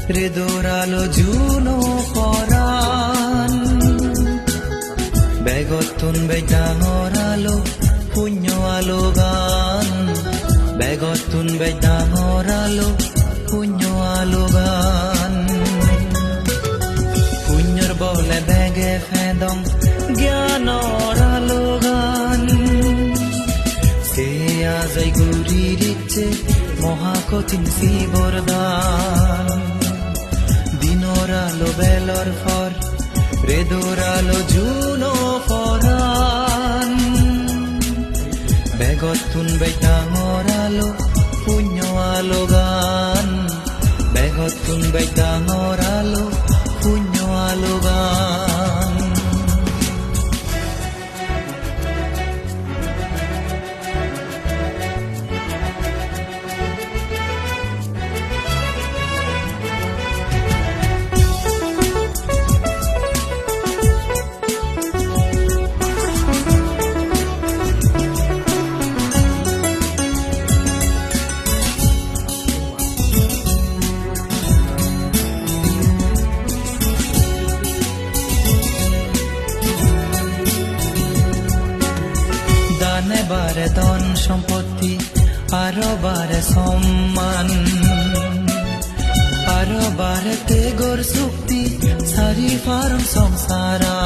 হৃদয়ের আলো জুনো পরাণ বেগতুন বেদাঙর আলো পুণ্য আলো গান বেগতুন বেদাঙর আলো পুণ্য আলো গান পুণ্যর বলে বেগে ফেদম জ্ঞানর আলো গান সে আজই গুরির ইচ্ছে মহাকঠিন শিবরদান দিনর আলো বেলর ফর হৃদয়ের আলো জুনো পরাণ বেগতুন বেদাঙর আলো পুণ্য আলো গান বেগতুন বেদাঙর আলো পুণ্য আলো গান বারে ধন সম্পত্তি আরো বারে সম্মান আরো বারে তেগর শক্তি সারি ফারম সংসারা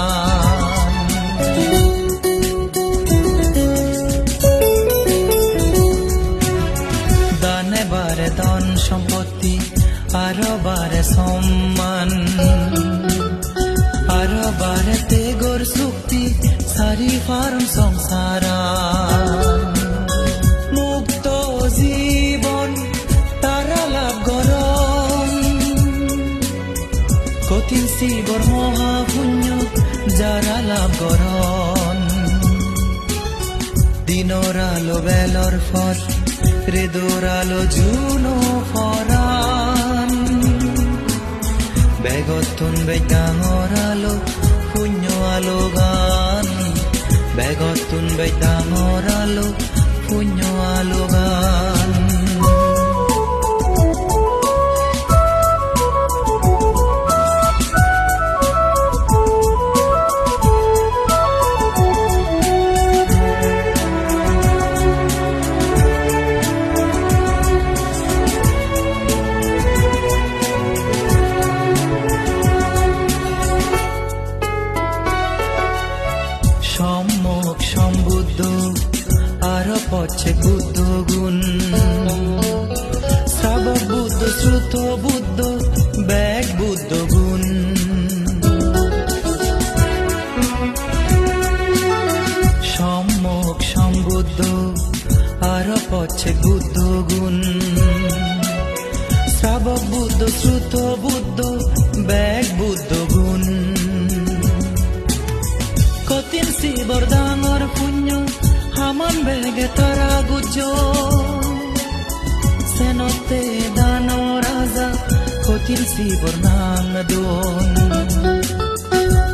দানে বারে ধন সম্পত্তি আরো বারে সম্মান আরো বারে তেগর শক্তি সারি ফারম সংসারা মুক্ত জীবন তারা লাভ গরম কঠিন শিবর মহাপুণ্য যারা লাভ গরম দিনর আলো বেলর ফর হৃদয়ের আলো জুনো পরাণ বেগতুন বেদাঙর আলো পুণ্য আলো গান বেগতুন বেদাঙর আলো পুণ্য আলো গান সম্মুখ সম্বুদ্ধ আর পচ্ছে বুদ্ধ গুণ শ্রাবক বুদ্ধ শ্রুত বুদ্ধ ব্যাগ বুদ্ধ গুণ সম্মুখ সম্বুদ্ধ আর পচ্ছে বুদ্ধ গুণ শ্রাবক বুদ্ধ শ্রুত বুদ্ধ ব্যাগ বুদ্ধ গুণ কঠিন শিবর ডাঙর পুণ্য হামান বেগে তারা গুজ সেনতে দান রাজা কঠিন শিবর নাং দোন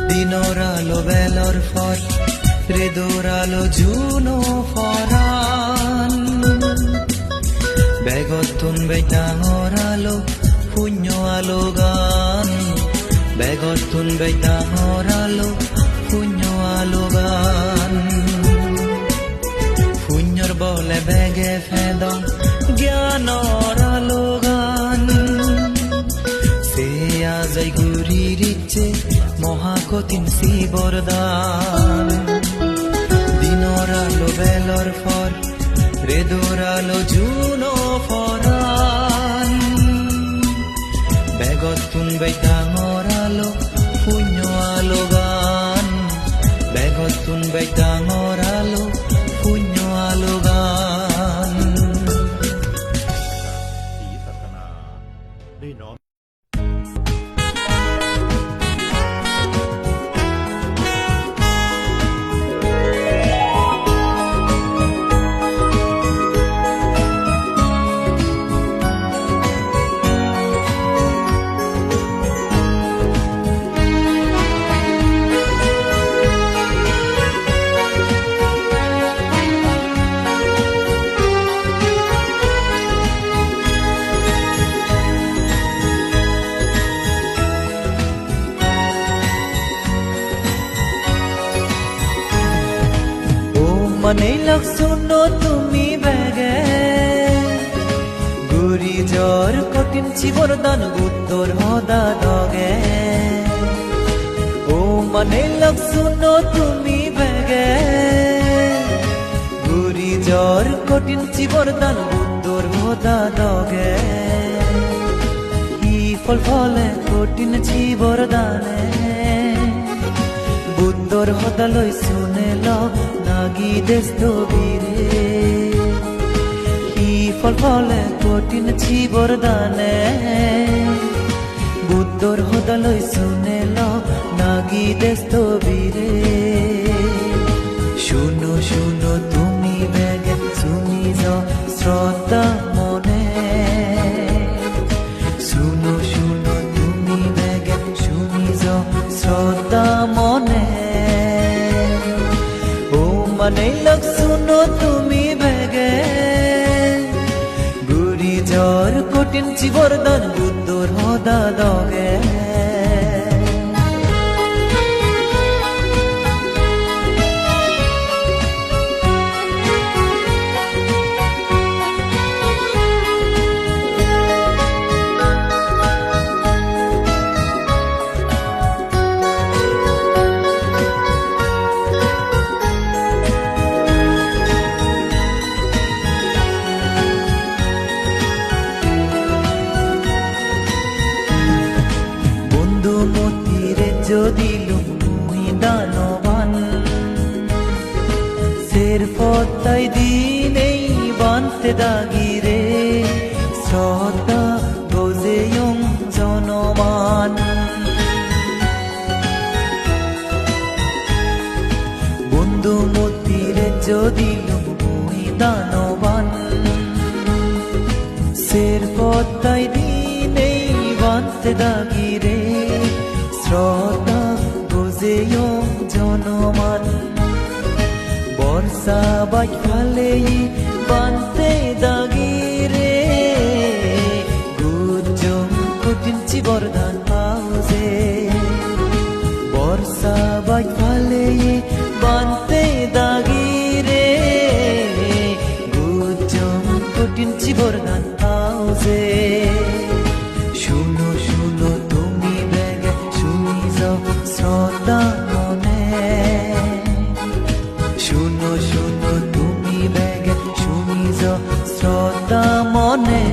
দিনর আলো বেলর ফর হৃদয়ের আলো জুনো পরাণ বেগতুন বেদাঙর আলো পুণ্য আলো গান বেগতুন বেদাঙর আলো পুণ্য আলো গান পুণ্যর বলে বেগে ফেদম জ্ঞানর আলো গান সে আজই গুরির ইচ্ছে মহাকঠিন শিবরদান দিনর আলো বেলর ফর হৃদয়ের আলো জুনো পরাণ বেগতুন বেদাঙর আলো পুণ্য আলো গান বেগতুন বেদাঙর আলো পুণ্য আলো গানศรีศาสนาได้น้อม লগ শুনো তুমি বেগে গুৰি জ্বৰ কঠিন চিবৰদান উত্তৰ সদা দগে ও মানে লগ শুনো তুমি বেগে গুৰি জ্বৰ কঠিন চিবৰদান উত্তৰ সদা দগে ফল ফলে কঠিন চিবৰদানে বুদ্ধৰ সদালৈ শুনে লগ নাগি দেশ দবিৰে সি ফল ফলে কঠিন চিবৰদানে বুদ্ধৰ সদালৈ শুনে লগ নাগি দেশ দবিৰে শুনো শুনো তুমি বেগে শুনি যাও শ্ৰদ্ধা মনে শুনো শুনো তুমি বেগে শুনি যাও শ্ৰদ্ধা মনে ও মানে লগ শুনো তুমি বেগে গুৰি জ্বৰ কঠিন চিবৰদান বুদ্ধৰ সদা দগে যদি লুমুই দানবান সের পতাই দিনেই বানতে দাগিরে শ্রদ্ধা গোজেয়ং জনমান বন্ধু মতিরে যদি লুমুই দানবান সের পতাই দিনেই বানতে দাগিরে শ্রদ্ধা গোজেয়ং জনমান বর্ষা বাই ফালে বানতে দাগিরে গুজম কঠিন চিবরদান পাউজে বর্ষা বাই ফালে বানতে দাগিরে গুজম কঠিন চিবরদান পাউজে শুনো শুনো তুমি বেগে শুনি যাও শ্রদ্ধা মনে শুনো শুনো তুমি বেগে শুনি যাও শ্রদ্ধা মনে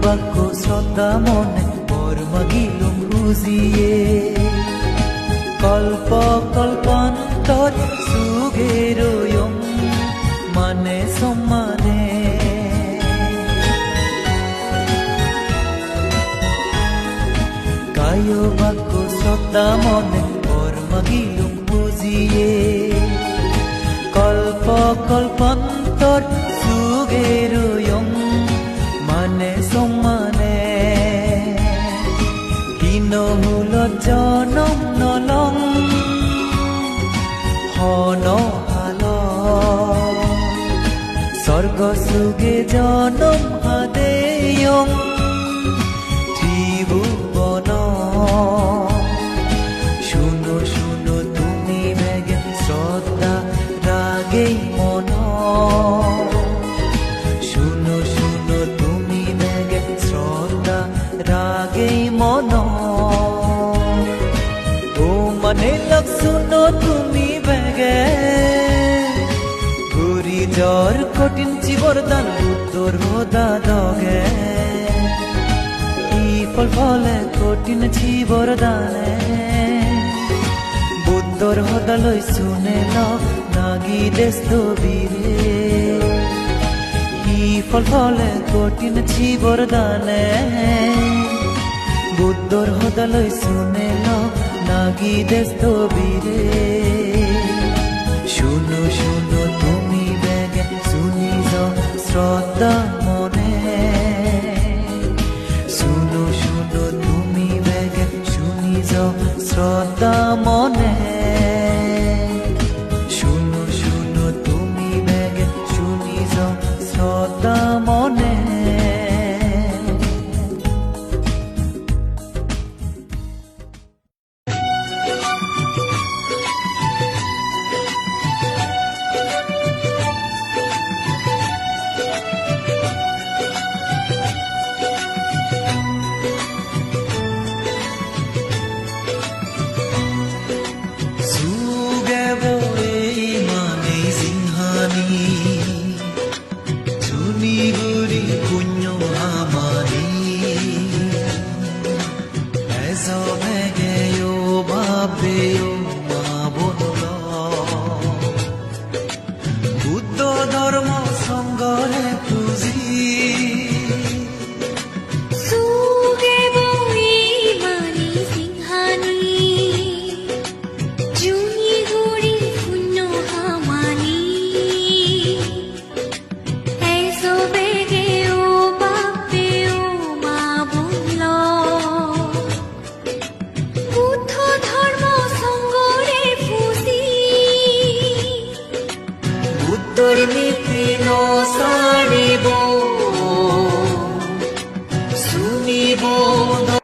বাক্য শ্রদ্ধা মনে মোর মাগিলুম বুঝিয়ে কল্প কল্পান্তর সুগেরয়ং মানে সম্মানে কায় বাক্য শ্রদ্ধা মনে মোর মাগিলুম বুঝিয়ে কল্প কল্পান্তর সুগেরয়ং মানে সম্মানে হীন হুল জনম নলং হন হাল স্বর্গ সুগে জনম হাদেয়ং ত্রিভুবন শুনো শুনো তুমি বেগে শ্রদ্ধা রাগেই মন শুনো শুনো তুমি বেগে শ্রদ্ধা রাগেই মন ও মানে লগ শুনো তুমি বেগে গুরি জ্বৰ কঠিন চিবৰদান উত্তৰ সদা দগে ই ফল ফলে কঠিন চিবৰদানে বুদ্ধৰ সদালৈ শুনে লগ নাগি দেশ দবিৰে ফল ফলে কঠিন চিবৰদানে বুদ্ধৰ সদালৈ শুনে লগ নাগি দেশ দবিৰে শুনো শুনো তুমি বেগে শুনি শ্রদ্ধা মনে শুনো শুনো তুমি বেগে শুনি যাও শ্রদ্ধা মনে শুনো শুনো তুমি বেগে শুনি যাও শ্রদ্ধা মনে বুদ্ধ ধর্ম সংগরে পুজি নীতি নসার